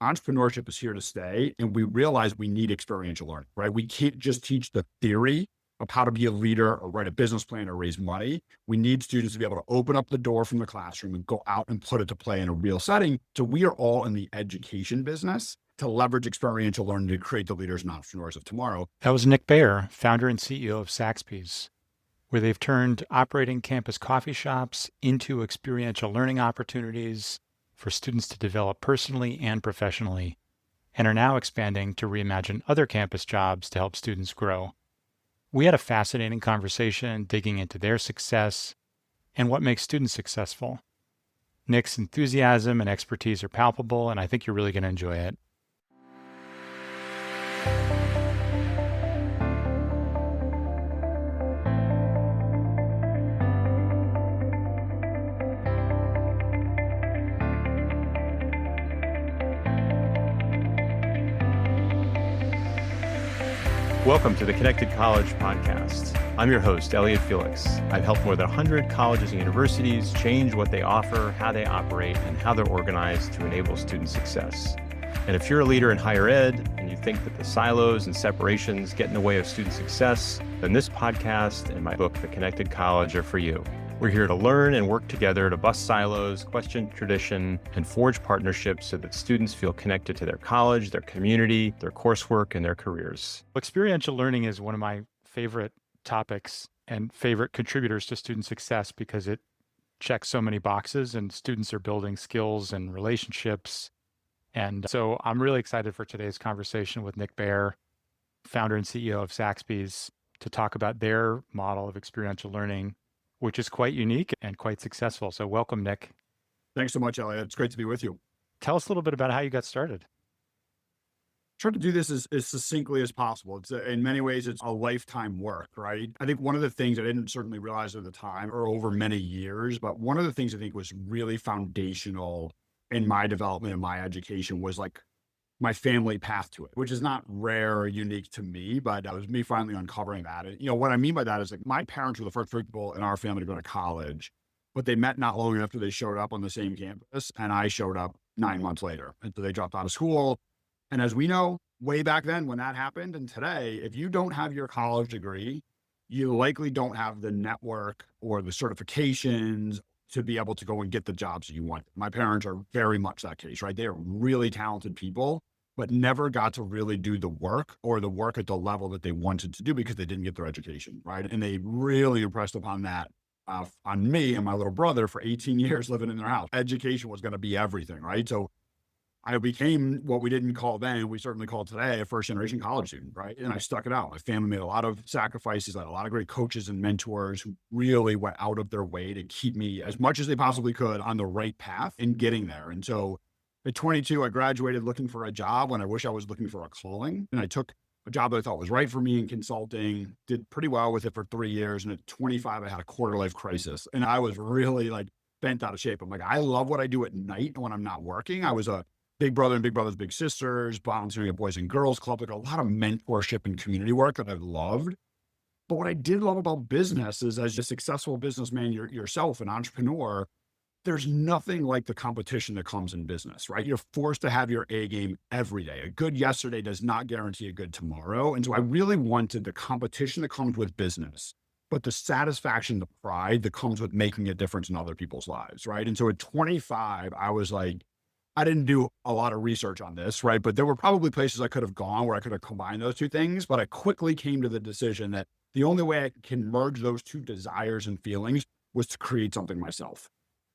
entrepreneurship is here to stay. And we realize we need experiential learning, right? We can't just teach the theory of how to be a leader or write a business plan or raise money. We need students to be able to open up the door from the classroom and go out and put it to play in a real setting. So we are all in the education business to leverage experiential learning to create the leaders and entrepreneurs of tomorrow. That was Nick Baer, founder and CEO of Saxbys, where they've turned operating campus coffee shops into experiential learning opportunities for students to develop personally and professionally, and are now expanding to reimagine other campus jobs to help students grow. We had a fascinating conversation digging into their success and what makes students successful. Nick's enthusiasm and expertise are palpable, and I think you're really going to enjoy it. Welcome to the Connected College podcast. I'm your host, Elliot Felix. I've helped more than 100 colleges and universities change what they offer, how they operate, and how they're organized to enable student success. And if you're a leader in higher ed and you think that the silos and separations get in the way of student success, then this podcast and my book, The Connected College, are for you. We're here to learn and work together to bust silos, question tradition, and forge partnerships so that students feel connected to their college, their community, their coursework, and their careers. Experiential learning is one of my favorite topics and favorite contributors to student success because it checks so many boxes and students are building skills and relationships. And so I'm really excited for today's conversation with Nick Baer, founder and CEO of Saxbys, to talk about their model of experiential learning, which is quite unique and quite successful. So welcome, Nick. Thanks so much, Elliot. It's great to be with you. Tell us a little bit about how you got started. Try to do this as succinctly as possible. In many ways, it's a lifetime work, right? I think one of the things I didn't certainly realize at the time or over many years, but one of the things I think was really foundational in my development and my education was like my family path to it, which is not rare or unique to me, but it was me finally uncovering that. And, what I mean by that is like my parents were the first three people in our family to go to college, but they met not long after they showed up on the same campus. And I showed up 9 months later. And so they dropped out of school. And as we know, way back then when that happened and today, if you don't have your college degree, you likely don't have the network or the certifications to be able to go and get the jobs that you want. My parents are very much that case, right? They are really talented people, but never got to really do the work or the work at the level that they wanted to do because they didn't get their education, right? And they really impressed upon that on me and my little brother for 18 years living in their house. Education was going to be everything, right? So I became what we didn't call then, we certainly call today, a first generation college student, right? And I stuck it out. My family made a lot of sacrifices. I had a lot of great coaches and mentors who really went out of their way to keep me as much as they possibly could on the right path in getting there. And so at 22, I graduated looking for a job when I wish I was looking for a calling. And I took a job that I thought was right for me in consulting, did pretty well with it for 3 years. And at 25, I had a quarter life crisis. And I was really like bent out of shape. I'm like, I love what I do at night when I'm not working. I was a big brother and big brothers, big sisters, volunteering at Boys and Girls Club, like a lot of mentorship and community work that I loved. But what I did love about business is as a successful businessman yourself, an entrepreneur, there's nothing like the competition that comes in business, right? You're forced to have your A game every day. A good yesterday does not guarantee a good tomorrow. And so I really wanted the competition that comes with business, but the satisfaction, the pride that comes with making a difference in other people's lives, right? And so at 25, I was like, I didn't do a lot of research on this, right? But there were probably places I could have gone where I could have combined those two things. But I quickly came to the decision that the only way I can merge those two desires and feelings was to create something myself.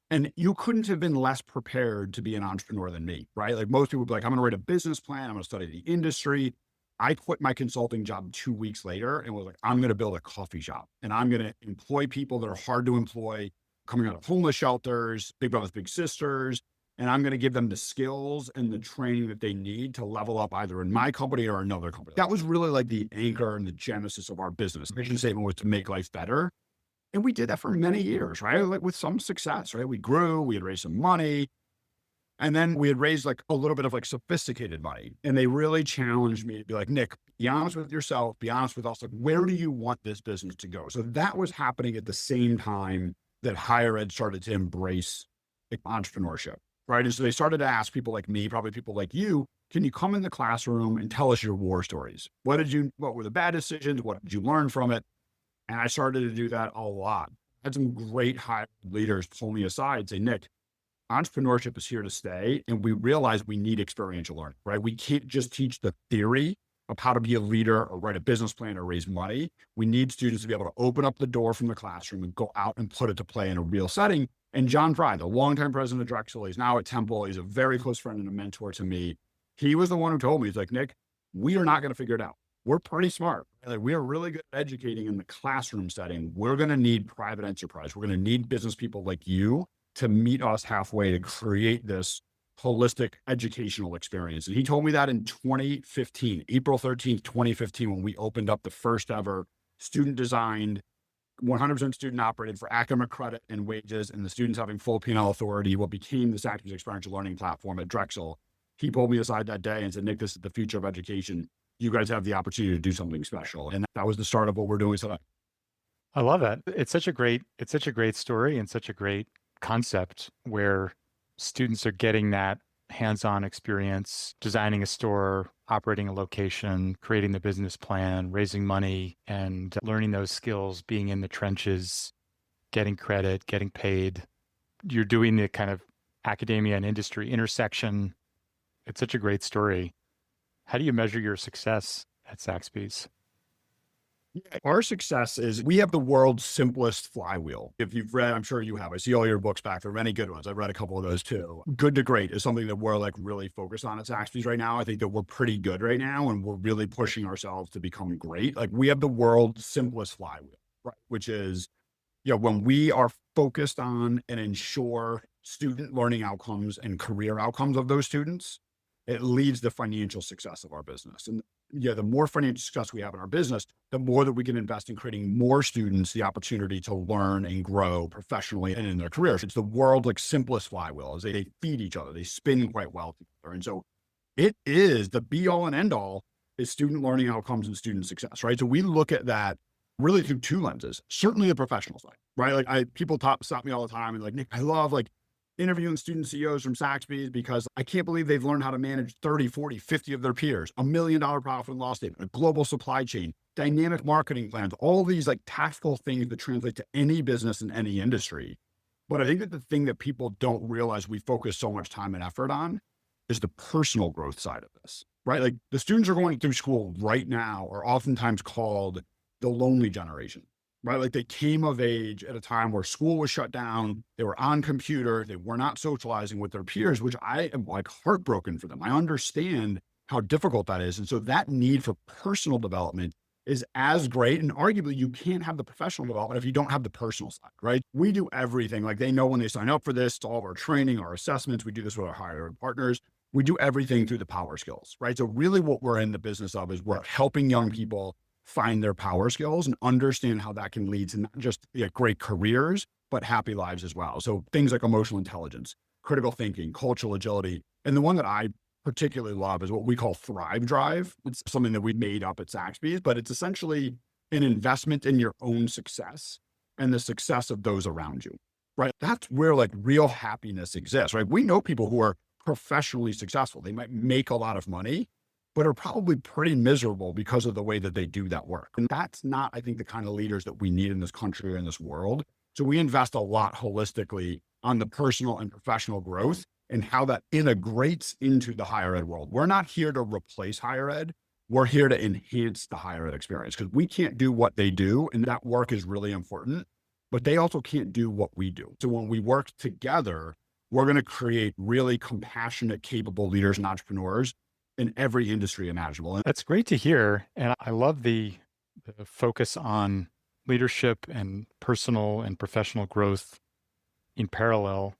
And you couldn't have been less prepared to be an entrepreneur than me, right? Like most people would be like, I'm going to write a business plan. I'm going to study the industry. I quit my consulting job 2 weeks later and was like, I'm going to build a coffee shop and I'm going to employ people that are hard to employ, coming out of homeless shelters, big brothers, big sisters. And I'm going to give them the skills and the training that they need to level up either in my company or another company. That was really like the anchor and the genesis of our business. The mission statement was to make life better. And we did that for many years, right? Like with some success, right? We grew, we had raised some money, and then we had raised like a little bit of like sophisticated money. And they really challenged me to be like, Nick, be honest with yourself, be honest with us. Like, where do you want this business to go? So that was happening at the same time that higher ed started to embrace entrepreneurship. right? And so they started to ask people like me, probably people like you, can you come in the classroom and tell us your war stories? What were the bad decisions? What did you learn from it? And I started to do that a lot. I had some great high leaders pull me aside and say, Nick, entrepreneurship is here to stay. And we realize we need experiential learning, right? We can't just teach the theory of how to be a leader or write a business plan or raise money. We need students to be able to open up the door from the classroom and go out and put it to play in a real setting. And John Fry, the longtime president of Drexel, he's now at Temple. He's a very close friend and a mentor to me. He was the one who told me, he's like, Nick, we are not going to figure it out. We're pretty smart. Like, we are really good at educating in the classroom setting. We're going to need private enterprise. We're going to need business people like you to meet us halfway to create this holistic educational experience. And he told me that in 2015, April 13th, 2015, when we opened up the first ever student designed, 100% student operated for academic credit and wages, and the students having full P&L authority, what became the Saxbys Experiential Learning Platform at Drexel. He pulled me aside that day and said, Nick, this is the future of education. You guys have the opportunity to do something special. And that was the start of what we're doing today. I love it. It's such a great story and such a great concept where students are getting that hands-on experience, designing a store, operating a location, creating the business plan, raising money, and learning those skills, being in the trenches, getting credit, getting paid. You're doing the kind of academia and industry intersection. It's such a great story. How do you measure your success at Saxbys? Our success is we have the world's simplest flywheel. If you've read, I'm sure you have, I see all your books back. There are many good ones. I've read a couple of those too. Good to great is something that we're like really focused on at Saxbys right now. I think that we're pretty good right now and we're really pushing ourselves to become great. Like we have the world's simplest flywheel, right? Which is, when we are focused on and ensure student learning outcomes and career outcomes of those students, it leads the financial success of our business. And the more financial success we have in our business, the more that we can invest in creating more students the opportunity to learn and grow professionally and in their careers. It's the world's like simplest flywheel as they feed each other. They spin quite well together. And so it is the be all and end all is student learning outcomes and student success, right? So we look at that really through two lenses, certainly the professional side, right? Like people stop me all the time and like, Nick, I love like interviewing student CEOs from Saxbys because I can't believe they've learned how to manage 30, 40, 50 of their peers, $1 million profit and loss statement, a global supply chain, dynamic marketing plans, all these like tactical things that translate to any business in any industry. But I think that the thing that people don't realize we focus so much time and effort on is the personal growth side of this, right? Like the students are going through school right now are oftentimes called the lonely generation. Right? Like they came of age at a time where school was shut down. They were on computer. They were not socializing with their peers, which I am like heartbroken for them. I understand how difficult that is. And so that need for personal development is as great. And arguably you can't have the professional development if you don't have the personal side, right? We do everything. Like they know when they sign up for this, it's all of our training, our assessments. We do this with our higher ed partners. We do everything through the power skills, right? So really what we're in the business of is we're helping young people find their power skills and understand how that can lead to not just great careers, but happy lives as well. So things like emotional intelligence, critical thinking, cultural agility. And the one that I particularly love is what we call Thrive Drive. It's something that we made up at Saxbys, but it's essentially an investment in your own success and the success of those around you, right? That's where like real happiness exists, right? We know people who are professionally successful. They might make a lot of money, but are probably pretty miserable because of the way that they do that work. And that's not, I think, the kind of leaders that we need in this country or in this world. So we invest a lot holistically on the personal and professional growth and how that integrates into the higher ed world. We're not here to replace higher ed. We're here to enhance the higher ed experience because we can't do what they do. And that work is really important, but they also can't do what we do. So when we work together, we're going to create really compassionate, capable leaders and entrepreneurs in every industry imaginable. That's great to hear. And I love the focus on leadership and personal and professional growth in parallel.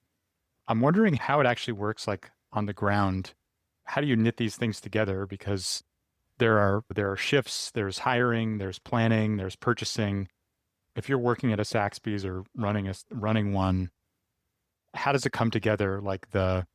I'm wondering how it actually works like on the ground. How do you knit these things together? Because there are shifts, there's hiring, there's planning, there's purchasing. If you're working at a Saxbys or running one, how does it come together? Like the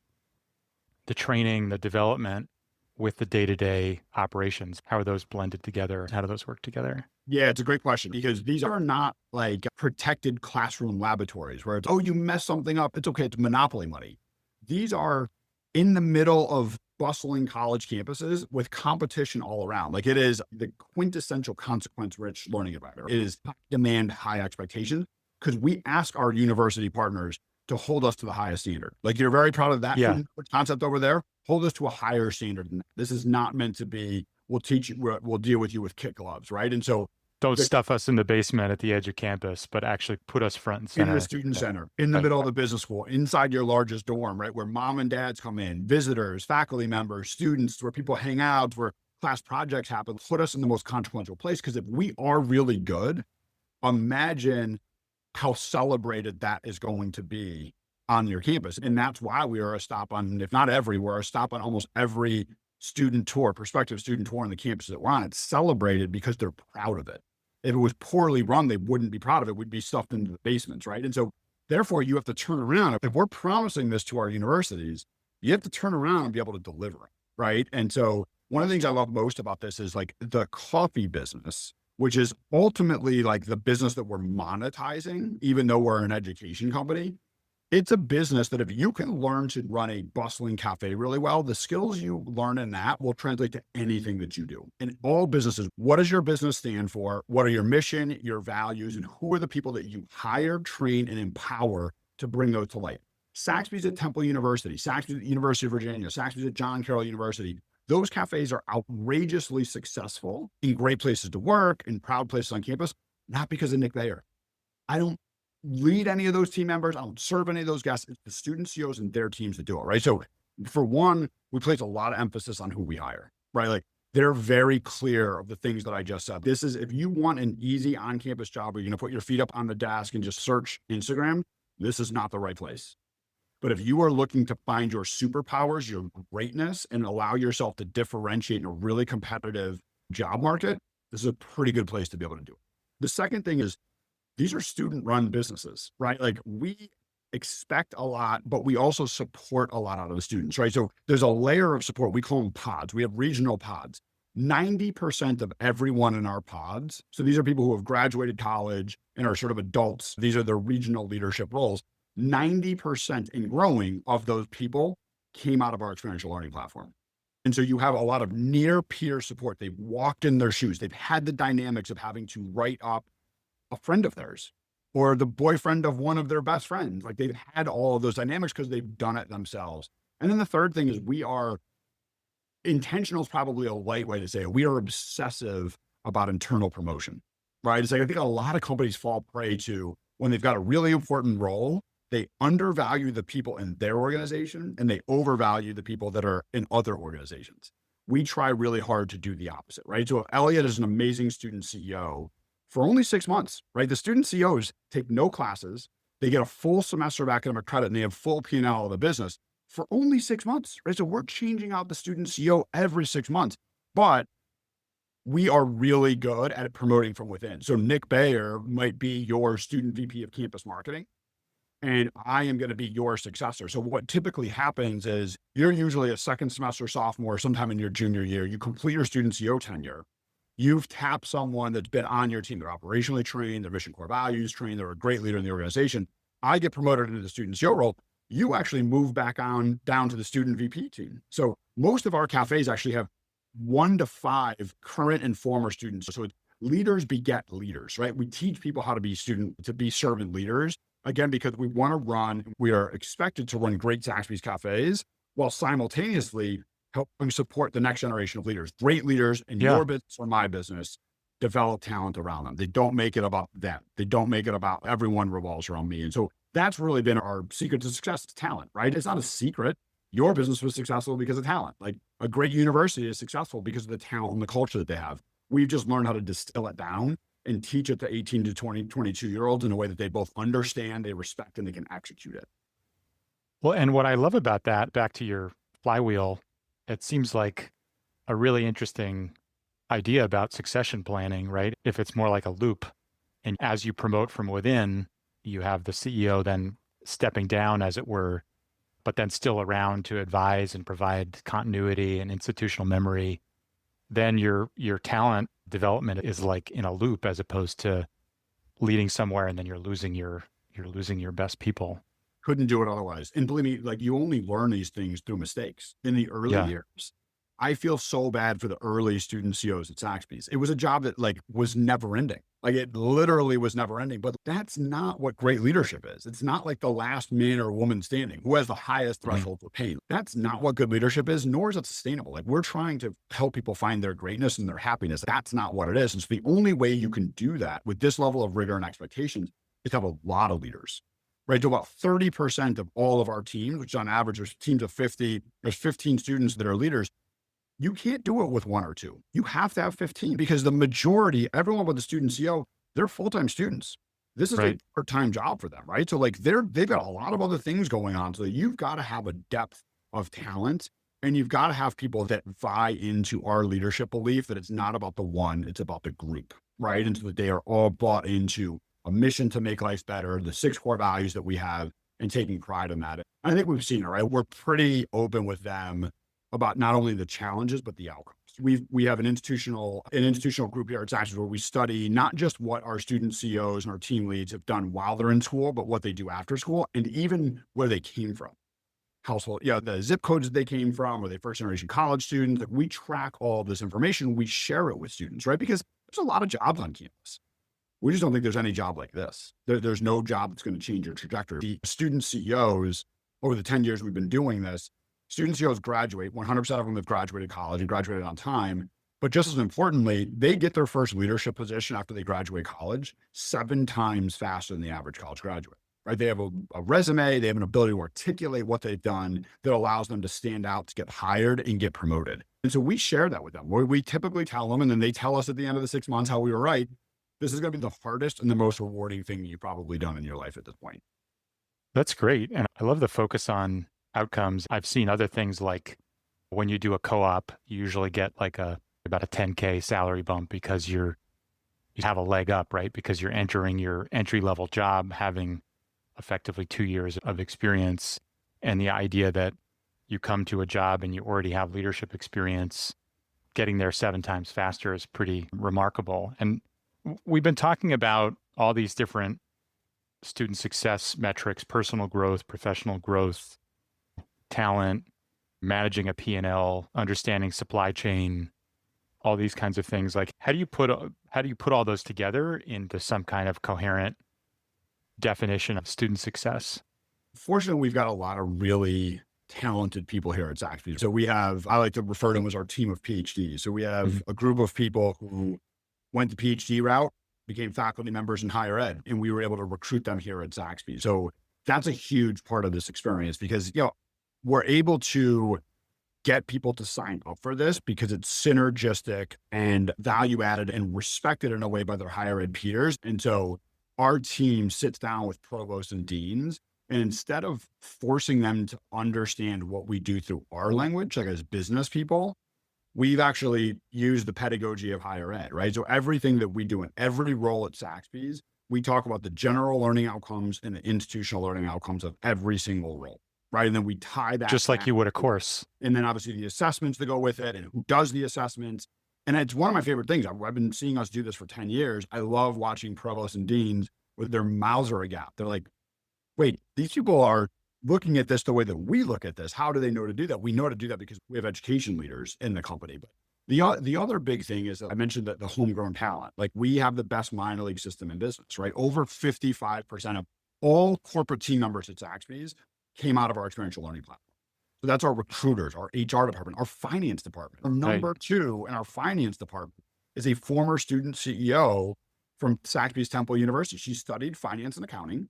training, the development with the day-to-day operations? How are those blended together? How do those work together? Yeah, it's a great question because these are not like protected classroom laboratories where it's, oh, you mess something up. It's okay. It's monopoly money. These are in the middle of bustling college campuses with competition all around. Like, it is the quintessential consequence-rich learning environment. It is high demand, high expectation, because we ask our university partners to hold us to the highest standard. Like, you're very proud of that Yeah. concept over there. Hold us to a higher standard than that. This is not meant to be, we'll teach you, we'll deal with you with kit gloves, right? And so Don't stuff us in the basement at the edge of campus, but actually put us front and in center. the student center, in the middle of the business school, inside your largest dorm, right? Where mom and dads come in, visitors, faculty members, students, where people hang out, where class projects happen, put us in the most consequential place. Because if we are really good, imagine how celebrated that is going to be on your campus. And that's why we are a stop on, if not every, we're a stop on almost every student tour, prospective student tour on the campus that we're on. It's celebrated because they're proud of it. If it was poorly run, they wouldn't be proud of it. We'd be stuffed into the basements, right? And so therefore you have to turn around. If we're promising this to our universities, you have to turn around and be able to deliver it, right? And so one of the things I love most about this is like the coffee business, which is ultimately like the business that we're monetizing, even though we're an education company. It's a business that if you can learn to run a bustling cafe really well, the skills you learn in that will translate to anything that you do. In all businesses, what does your business stand for? What are your mission, your values, and who are the people that you hire, train, and empower to bring those to light? Saxbys at Temple University, Saxbys at University of Virginia, Saxbys at John Carroll University. Those cafes are outrageously successful in great places to work and proud places on campus, not because of Nick Bayer. I don't lead any of those team members. I don't serve any of those guys. It's the student CEOs and their teams that do it, right? So for one, we place a lot of emphasis on who we hire, right? Like, they're very clear of the things that I just said. This is, if you want an easy on-campus job where you're going to put your feet up on the desk and just search Instagram, this is not the right place. But if you are looking to find your superpowers, your greatness, and allow yourself to differentiate in a really competitive job market, this is a pretty good place to be able to do it. The second thing is, these are student-run businesses, right? Like, we expect a lot, but we also support a lot out of the students, right? So there's a layer of support. We call them pods. We have regional pods. 90% of everyone in our pods, so these are people who have graduated college and are sort of adults. These are their regional leadership roles. 90% and growing of those people came out of our experiential learning platform. And so you have a lot of near peer support. They've walked in their shoes. They've had the dynamics of having to write up a friend of theirs or the boyfriend of one of their best friends. Like, they've had all of those dynamics because they've done it themselves. And then the third thing is, we are intentional, is probably a light way to say it. We are obsessive about internal promotion, right? It's like, I think a lot of companies fall prey to, when they've got a really important role, they undervalue the people in their organization and they overvalue the people that are in other organizations. We try really hard to do the opposite, right? So Elliot is an amazing student CEO for only 6 months, right? The student CEOs take no classes. They get a full semester of academic credit and they have full P&L of the business for only 6 months, right? So we're changing out the student CEO every 6 months, but we are really good at promoting from within. So Nick Bayer might be your student VP of campus marketing, and I am going to be your successor. So what typically happens is, you're usually a second semester sophomore, sometime in your junior year, you complete your student CEO tenure. You've tapped someone that's been on your team. They're operationally trained, they're mission core values trained, they're a great leader in the organization. I get promoted into the student CEO role. You actually move back on down to the student VP team. So most of our cafes actually have 1 to 5 current and former students. So leaders beget leaders, right? We teach people how to be servant leaders. Again, because we are expected to run great Saxbys cafes while simultaneously helping support the next generation of leaders. Great leaders in your business or my business develop talent around them. They don't make it about them. They don't make it about everyone revolves around me. And so that's really been our secret to success. It's talent, right? It's not a secret. Your business was successful because of talent. Like, a great university is successful because of the talent and the culture that they have. We've just learned how to distill it down and teach it to 18 to 20, 22-year-olds in a way that they both understand, they respect, and they can execute it. Well, and what I love about that, back to your flywheel, it seems like a really interesting idea about succession planning, right? If it's more like a loop, and as you promote from within, you have the CEO then stepping down, as it were, but then still around to advise and provide continuity and institutional memory. Then your talent development is like in a loop, as opposed to leading somewhere and then you're losing your best people. Couldn't do it otherwise. And believe me, like you only learn these things through mistakes in the early Yeah. years. I feel so bad for the early student CEOs at Saxbys. It was a job that like was never ending. Like it literally was never ending, but that's not what great leadership is. It's not like the last man or woman standing who has the highest Mhm. threshold for pain. That's not what good leadership is, nor is it sustainable. Like we're trying to help people find their greatness and their happiness. That's not what it is. And so the only way you can do that with this level of rigor and expectations is to have a lot of leaders, right? To about 30% of all of our teams, which on average are teams of 50, there's 15 students that are leaders. You can't do it with one or two. You have to have 15 because the majority, everyone with the student CEO, they're full-time students. This is a Right. part-time job for them, right? So like they've got a lot of other things going on. So you've got to have a depth of talent and you've got to have people that vie into our leadership belief that it's not about the one, it's about the group, right? And so that they are all bought into a mission to make life better, the 6 core values that we have and taking pride in that. I think we've seen it, right? We're pretty open with them about not only the challenges, but the outcomes. We have an institutional group here at Saxbys where we study not just what our student CEOs and our team leads have done while they're in school, but what they do after school and even where they came from. Household, yeah, the zip codes that they came from, were they first generation college students? Like we track all this information, we share it with students, right? Because there's a lot of jobs on campus. We just don't think there's any job like this. There's no job that's going to change your trajectory. The student CEOs, over the 10 years we've been doing this, student CEOs graduate. 100% of them have graduated college and graduated on time. But just as importantly, they get their first leadership position after they graduate college 7 times faster than the average college graduate, right? They have a resume, they have an ability to articulate what they've done that allows them to stand out, to get hired and get promoted. And so we share that with them. We typically tell them, and then they tell us at the end of the 6 months how we were right. This is going to be the hardest and the most rewarding thing you've probably done in your life at this point. That's great. And I love the focus on outcomes. I've seen other things like when you do a co-op, you usually get like about a 10K salary bump because you have a leg up, right? Because you're entering your entry level job, having effectively 2 years of experience. And the idea that you come to a job and you already have leadership experience, getting there 7 times faster is pretty remarkable. And we've been talking about all these different student success metrics, personal growth, professional growth, talent, managing a P&L, understanding supply chain, all these kinds of things. Like how do you put all those together into some kind of coherent definition of student success? Fortunately, we've got a lot of really talented people here at Saxbys. So I like to refer to them as our team of PhDs. So we have a group of people who went the PhD route, became faculty members in higher ed, and we were able to recruit them here at Saxbys. So that's a huge part of this experience because, we're able to get people to sign up for this because it's synergistic and value added and respected in a way by their higher ed peers. And so our team sits down with provosts and deans, and instead of forcing them to understand what we do through our language, like as business people, we've actually used the pedagogy of higher ed, right? So everything that we do in every role at Saxbys, we talk about the general learning outcomes and the institutional learning outcomes of every single role, right? And then we tie that Just like back you would a course. and then obviously the assessments that go with it and who does the assessments. And it's one of my favorite things. I've been seeing us do this for 10 years. I love watching provosts and deans with their mouths are agape. They're like, wait, these people are looking at this the way that we look at this. How do they know to do that? We know to do that because we have education leaders in the company. But the other big thing is that I mentioned that the homegrown talent, like we have the best minor league system in business, right? Over 55% of all corporate team members at Saxbys came out of our experiential learning platform. So that's our recruiters, our HR department, our finance department. Our number 2 in our finance department is a former student CEO from Saxbys Temple University. She studied finance and accounting.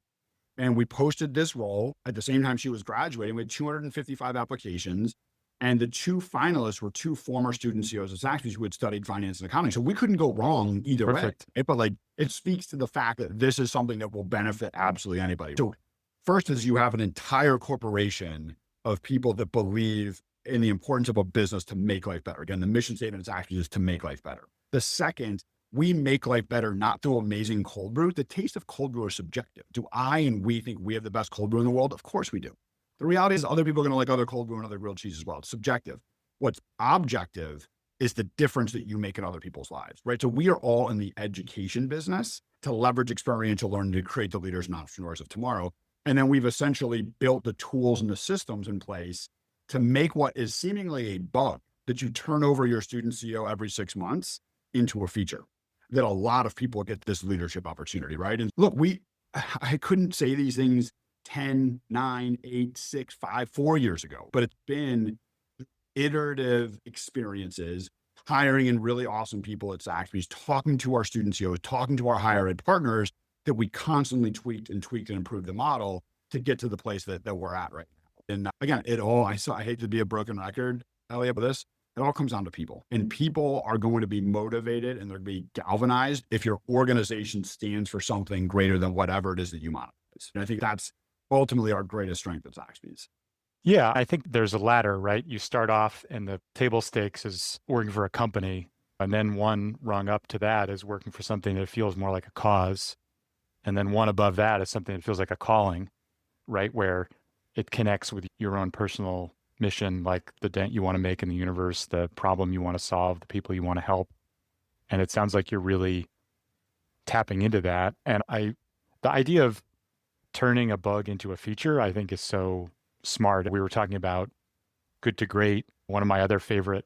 And we posted this role at the same time she was graduating. We had 255 applications. And the 2 finalists were 2 former student CEOs of Saxbys who had studied finance and accounting. So we couldn't go wrong either Perfect. way. But like it speaks to the fact that this is something that will benefit absolutely anybody. So first is you have an entire corporation of people that believe in the importance of a business to make life better. Again, the mission statement is actually just to make life better. The second, we make life better not through amazing cold brew. The taste of cold brew is subjective. Do I and we think we have the best cold brew in the world? Of course we do. The reality is other people are going to like other cold brew and other grilled cheese as well. It's subjective. What's objective is the difference that you make in other people's lives, right? So we are all in the education business to leverage experiential learning to create the leaders and entrepreneurs of tomorrow. And then we've essentially built the tools and the systems in place to make what is seemingly a bug that you turn over your student CEO every 6 months into a feature that a lot of people get this leadership opportunity, right? And look, I couldn't say these things 10, 9, 8, 6, 5, 4 years ago, but it's been iterative experiences, hiring in really awesome people at Saxbys, talking to our student CEOs, talking to our higher ed partners, that we constantly tweaked and improved the model to get to the place that we're at right now. And again, I hate to be a broken record, Elliot, but it all comes down to people. And people are going to be motivated and they're going to be galvanized if your organization stands for something greater than whatever it is that you monetize. And I think that's ultimately our greatest strength at Saxbys. Yeah, I think there's a ladder, right? You start off and the table stakes is working for a company, and then one rung up to that is working for something that feels more like a cause. And then one above that is something that feels like a calling, right? Where it connects with your own personal mission, like the dent you want to make in the universe, the problem you want to solve, the people you want to help. And it sounds like you're really tapping into that. And the idea of turning a bug into a feature, I think is so smart. We were talking about Good to Great. One of my other favorite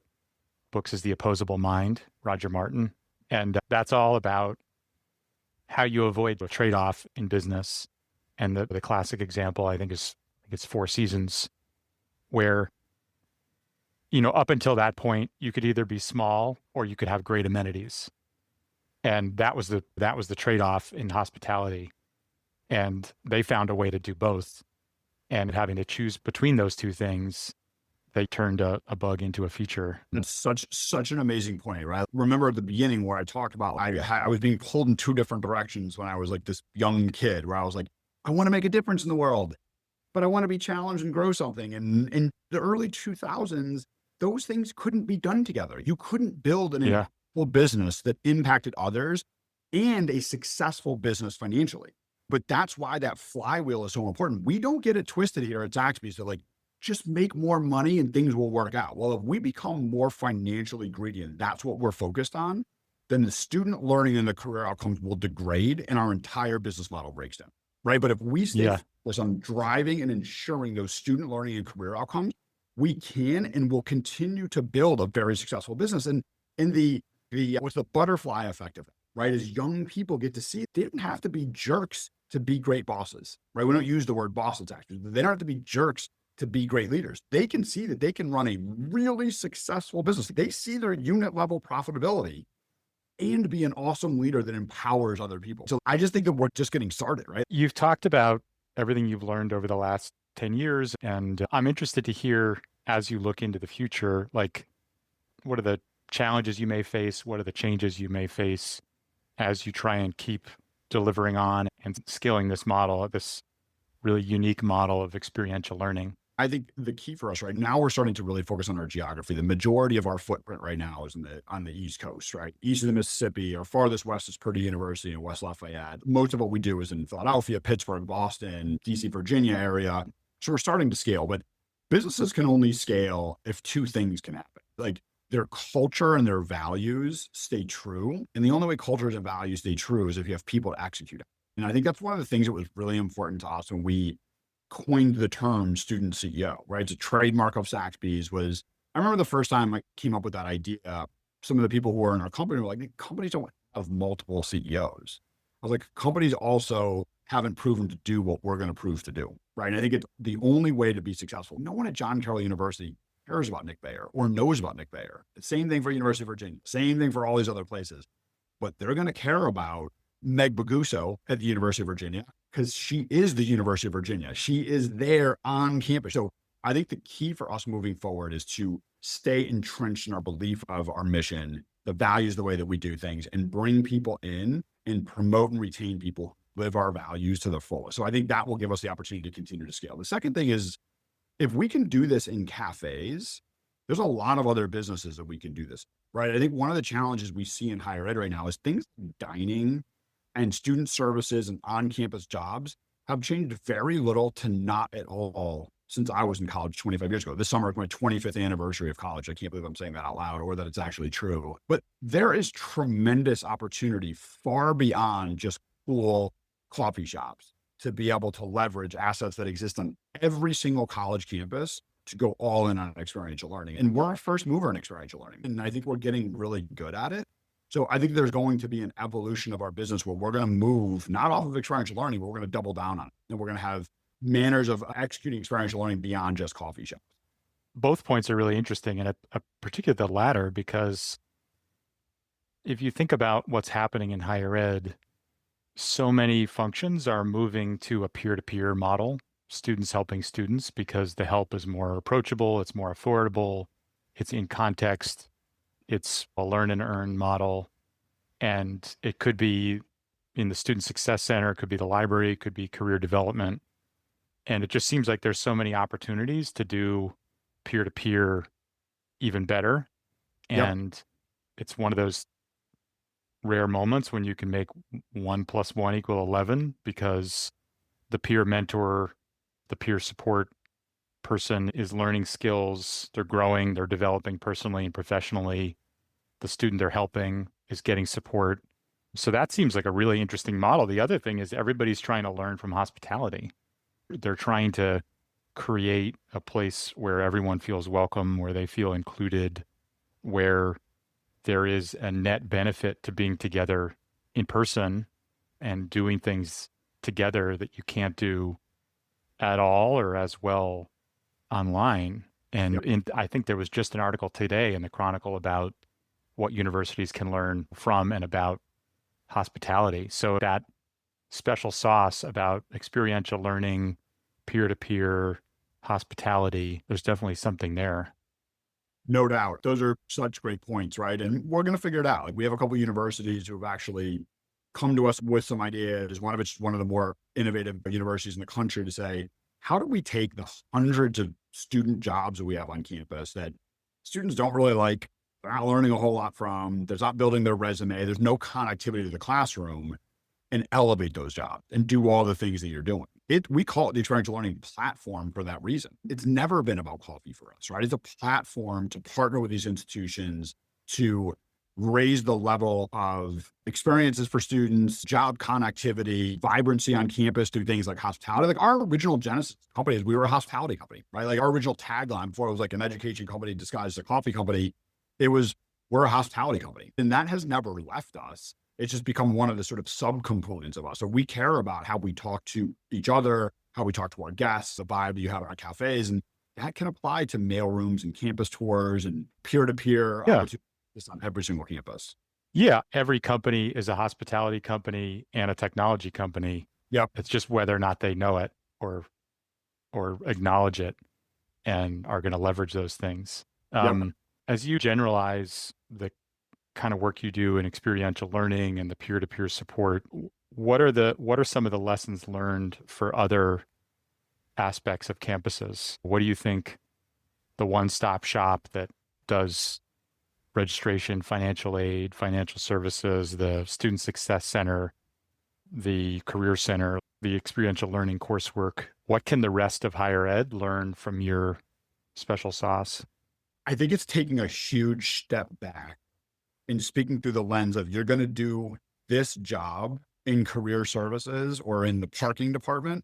books is The Opposable Mind, Roger Martin. And that's all about how you avoid a trade-off in business. And the classic example, I think it's Four Seasons, where, up until that point, you could either be small or you could have great amenities. And that was the trade-off in hospitality. And they found a way to do both. And having to choose between those two things, they turned a bug into a feature. That's such an amazing point, right? Remember at the beginning where I talked about I was being pulled in two different directions when I was like this young kid, where I was like, I want to make a difference in the world, but I want to be challenged and grow something. And in the early 2000s, those things couldn't be done together. You couldn't build an impactful business that impacted others and a successful business financially. But that's why that flywheel is so important. We don't get it twisted here at Saxbys to like, just make more money and things will work out. Well, if we become more financially greedy and that's what we're focused on, then the student learning and the career outcomes will degrade and our entire business model breaks down, right? But if we stay focused on driving and ensuring those student learning and career outcomes, we can and will continue to build a very successful business. And in what's the butterfly effect of it, right? As young people get to see, they don't have to be jerks to be great bosses, right? We don't use the word bosses actually. They don't have to be jerks to be great leaders. They can see that they can run a really successful business. They see their unit level profitability and be an awesome leader that empowers other people. So I just think that we're just getting started, right? You've talked about everything you've learned over the last 10 years. And I'm interested to hear, as you look into the future, like, what are the challenges you may face? What are the changes you may face as you try and keep delivering on and scaling this model, this really unique model of experiential learning? I think the key for us right now, we're starting to really focus on our geography. The majority of our footprint right now is on the East Coast, right? East of the Mississippi. Our farthest west is Purdue University in West Lafayette. Most of what we do is in Philadelphia, Pittsburgh, Boston, DC, Virginia area. So we're starting to scale, but businesses can only scale if two things can happen. Like their culture and their values stay true. And the only way cultures and values stay true is if you have people to execute it. And I think that's one of the things that was really important to us when we coined the term student CEO, right? It's a trademark of Saxbys. I remember the first time I came up with that idea, some of the people who were in our company were like, companies don't have multiple CEOs. I was like, companies also haven't proven to do what we're going to prove to do, right? And I think it's the only way to be successful. No one at John Carroll University cares about Nick Bayer or knows about Nick Bayer. The same thing for University of Virginia, same thing for all these other places. But they're going to care about Meg Baguso at the University of Virginia because she is the University of Virginia. She is there on campus. So I think the key for us moving forward is to stay entrenched in our belief of our mission, the values, the way that we do things, and bring people in and promote and retain people, live our values to the fullest. So I think that will give us the opportunity to continue to scale. The second thing is, if we can do this in cafes, there's a lot of other businesses that we can do this, right? I think one of the challenges we see in higher ed right now is things like dining and student services and on-campus jobs have changed very little to not at all since I was in college 25 years ago. This summer is my 25th anniversary of college. I can't believe I'm saying that out loud or that it's actually true. But there is tremendous opportunity far beyond just cool coffee shops. to be able to leverage assets that exist on every single college campus to go all in on experiential learning. And we're a first mover in experiential learning. And I think we're getting really good at it. So I think there's going to be an evolution of our business where we're going to move not off of experiential learning, but we're going to double down on it. And we're going to have manners of executing experiential learning beyond just coffee shops. Both points are really interesting, and particularly the latter, because if you think about what's happening in higher ed, so many functions are moving to a peer-to-peer model, students helping students, because the help is more approachable, it's more affordable, it's in context, it's a learn and earn model. And it could be in the Student Success Center, it could be the library, it could be career development. And it just seems like there's so many opportunities to do peer-to-peer even better. Yep. And it's one of those rare moments when you can make 1 + 1 = 11, because the peer mentor, the peer support person is learning skills, they're growing, they're developing personally and professionally. The student they're helping is getting support. So that seems like a really interesting model. The other thing is everybody's trying to learn from hospitality. They're trying to create a place where everyone feels welcome, where they feel included, where there is a net benefit to being together in person and doing things together that you can't do at all or as well online. And I think there was just an article today in the Chronicle about what universities can learn from and about hospitality. So that special sauce about experiential learning, peer-to-peer, hospitality, there's definitely something there. No doubt. Those are such great points, right? And we're going to figure it out. Like, we have a couple of universities who have actually come to us with some ideas. One of it's one of the more innovative universities in the country to say, how do we take the hundreds of student jobs that we have on campus that students don't really like, they're not learning a whole lot from, they're not building their resume, there's no connectivity to the classroom, and elevate those jobs and do all the things that you're doing. We call it the experiential learning platform for that reason. It's never been about coffee for us, right? It's a platform to partner with these institutions to raise the level of experiences for students, job connectivity, vibrancy on campus, do things like hospitality. Like, our original genesis company is we were a hospitality company, right? Like, our original tagline before it was like an education company disguised as a coffee company, it was, we're a hospitality company. And that has never left us. It's just become one of the sort of subcomponents of us. So we care about how we talk to each other, how we talk to our guests, the vibe that you have at our cafes. And that can apply to mail rooms and campus tours and peer-to-peer opportunities on every single campus. Yeah. Every company is a hospitality company and a technology company. Yep. It's just whether or not they know it or acknowledge it and are going to leverage those things. As you generalize the kind of work you do in experiential learning and the peer-to-peer support, what are some of the lessons learned for other aspects of campuses? What do you think the one-stop shop that does registration, financial aid, financial services, the Student Success Center, the Career Center, the experiential learning coursework, what can the rest of higher ed learn from your special sauce? I think it's taking a huge step back and speaking through the lens of, you're going to do this job in career services or in the parking department,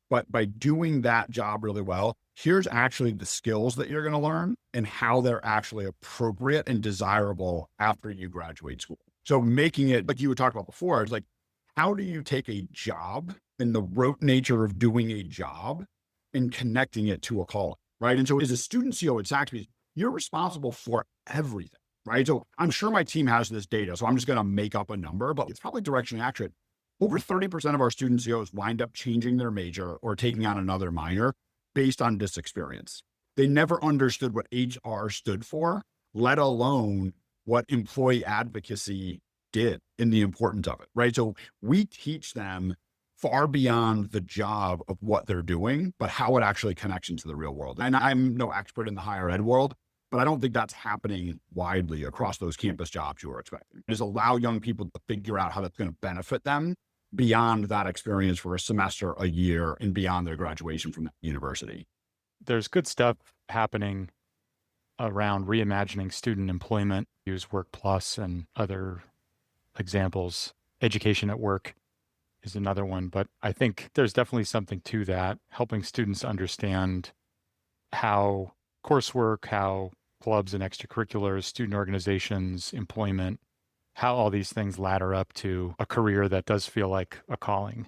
but by doing that job really well, here's actually the skills that you're going to learn and how they're actually appropriate and desirable after you graduate school. So making it, like you would talk about before, it's like, how do you take a job and the rote nature of doing a job and connecting it to a calling, right? And so as a student CEO at Saxbys, you're responsible for everything, right? So I'm sure my team has this data, so I'm just going to make up a number, but it's probably directionally accurate. Over 30% of our student CEOs wind up changing their major or taking on another minor based on this experience. They never understood what HR stood for, let alone what employee advocacy did and the importance of it, right? So we teach them far beyond the job of what they're doing, but how it actually connects into the real world. And I'm no expert in the higher ed world, but I don't think that's happening widely across those campus jobs you are expecting. Just allow young people to figure out how that's going to benefit them beyond that experience for a semester, a year, and beyond their graduation from that university. There's good stuff happening around reimagining student employment, use Work Plus and other examples. Education at Work is another one, but I think there's definitely something to that, helping students understand how coursework, how clubs and extracurriculars, student organizations, employment, how all these things ladder up to a career that does feel like a calling.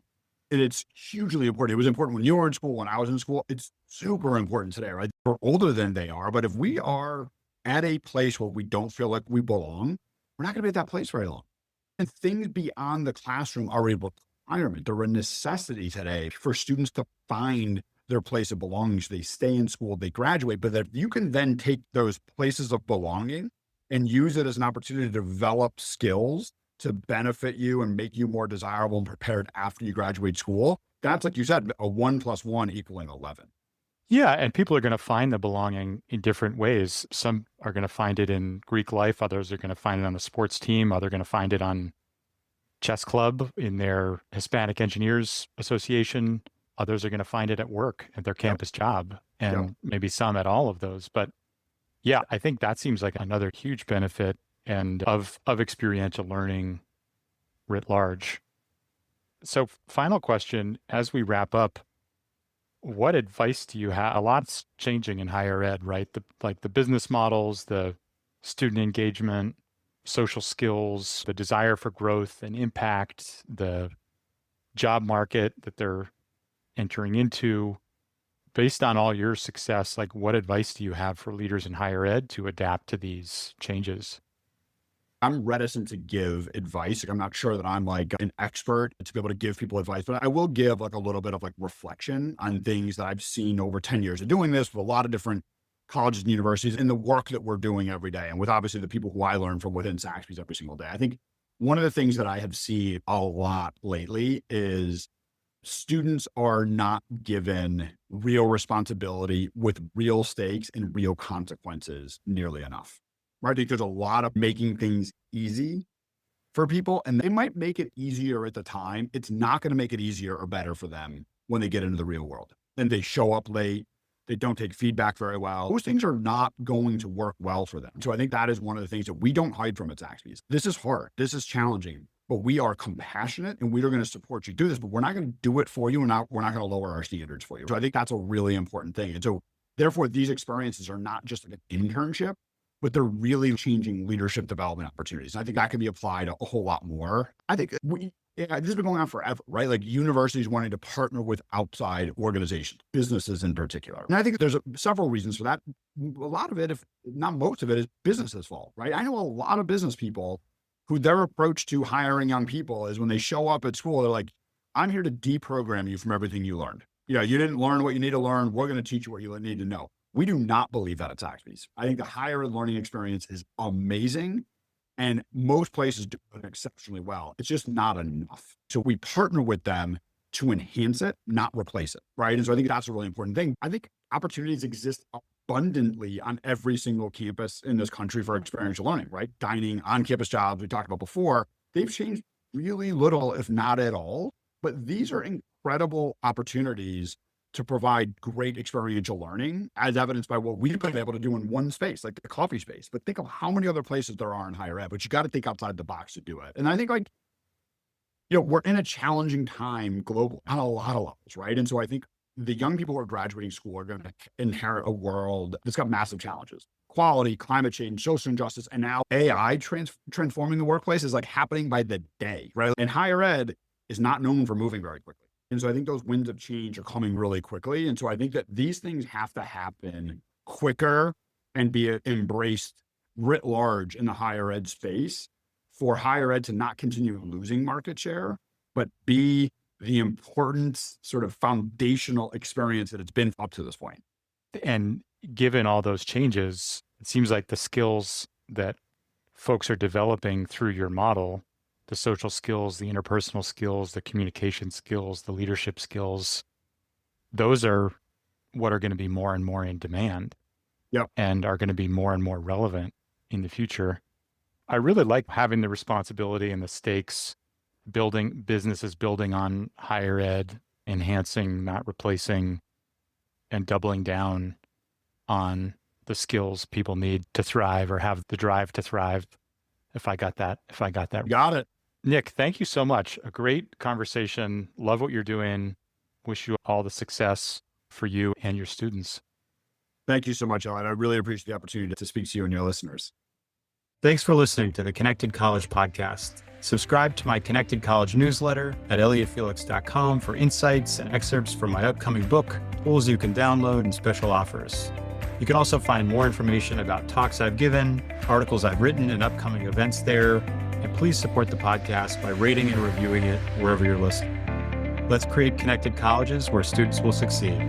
And it's hugely important. It was important when you were in school, when I was in school. It's super important today, right? We're older than they are, but if we are at a place where we don't feel like we belong, we're not going to be at that place very long. And things beyond the classroom are a requirement. They're a necessity today for students to find their place of belonging. So they stay in school, they graduate, but that you can then take those places of belonging and use it as an opportunity to develop skills to benefit you and make you more desirable and prepared after you graduate school. That's, like you said, a 1+1 equaling 11. Yeah, and people are going to find the belonging in different ways. Some are going to find it in Greek life, others are going to find it on the sports team, others are going to find it on chess club in their Hispanic Engineers Association, others are going to find it at work at their campus job, and maybe some at all of those. But yeah, I think that seems like another huge benefit and of experiential learning writ large. So final question, as we wrap up, what advice do you have? A lot's changing in higher ed, right? The business models, the student engagement, social skills, the desire for growth and impact, the job market that they're entering into. Based on all your success, like what advice do you have for leaders in higher ed to adapt to these changes? I'm reticent to give advice. Like, I'm not sure that I'm like an expert to be able to give people advice, but I will give like a little bit of like reflection on things that I've seen over 10 years of doing this with a lot of different colleges and universities and the work that we're doing every day. And with obviously the people who I learn from within Saxbys every single day. I think one of the things that I have seen a lot lately is students are not given real responsibility with real stakes and real consequences nearly enough. Right? I think there's a lot of making things easy for people, and they might make it easier at the time. It's not going to make it easier or better for them when they get into the real world. And they show up late. They don't take feedback very well. Those things are not going to work well for them. So I think that is one of the things that we don't hide from at Saxbys. This is hard. This is challenging, but we are compassionate and we are going to support you do this, but we're not going to do it for you. And we're not going to lower our standards for you. So I think that's a really important thing. And so therefore, these experiences are not just like an internship, but they're really changing leadership development opportunities. And I think that can be applied a whole lot more. I think this has been going on forever, right? Like universities wanting to partner with outside organizations, businesses in particular. And I think there's several reasons for that. A lot of it, if not most of it, is businesses' fault, right? I know a lot of business people who their approach to hiring young people is when they show up at school, they're like, I'm here to deprogram you from everything you learned. You didn't learn what you need to learn. We're going to teach you what you need to know. We do not believe that at Saxbys. I think the higher ed learning experience is amazing, and most places do it exceptionally well. It's just not enough. So we partner with them to enhance it, not replace it, right? And so I think that's a really important thing. I think opportunities exist abundantly on every single campus in this country for experiential learning, right? Dining, on-campus jobs, we talked about before, they've changed really little, if not at all. But these are incredible opportunities to provide great experiential learning, as evidenced by what we've been able to do in one space, like the coffee space. But think of how many other places there are in higher ed, but you got to think outside the box to do it. And I think we're in a challenging time globally on a lot of levels, right? And so I think the young people who are graduating school are going to inherit a world that's got massive challenges. Quality, climate change, social injustice, and now AI transforming the workplace is like happening by the day, right? And higher ed is not known for moving very quickly. And so I think those winds of change are coming really quickly. And so I think that these things have to happen quicker and be embraced writ large in the higher ed space for higher ed to not continue losing market share, but be the important sort of foundational experience that it's been up to this point. And given all those changes, it seems like the skills that folks are developing through your model, the social skills, the interpersonal skills, the communication skills, the leadership skills, those are what are going to be more and more in demand. Yep. And are going to be more and more relevant in the future. I really like having the responsibility and the stakes, building businesses, building on higher ed, enhancing, not replacing, and doubling down on the skills people need to thrive or have the drive to thrive. If I got that. Got it. Nick, thank you so much. A great conversation. Love what you're doing. Wish you all the success for you and your students. Thank you so much, Elliot. I really appreciate the opportunity to speak to you and your listeners. Thanks for listening to the Connected College podcast. Subscribe to my Connected College newsletter at elliottfelix.com for insights and excerpts from my upcoming book, tools you can download, and special offers. You can also find more information about talks I've given, articles I've written, and upcoming events there. And please support the podcast by rating and reviewing it wherever you're listening. Let's create connected colleges where students will succeed.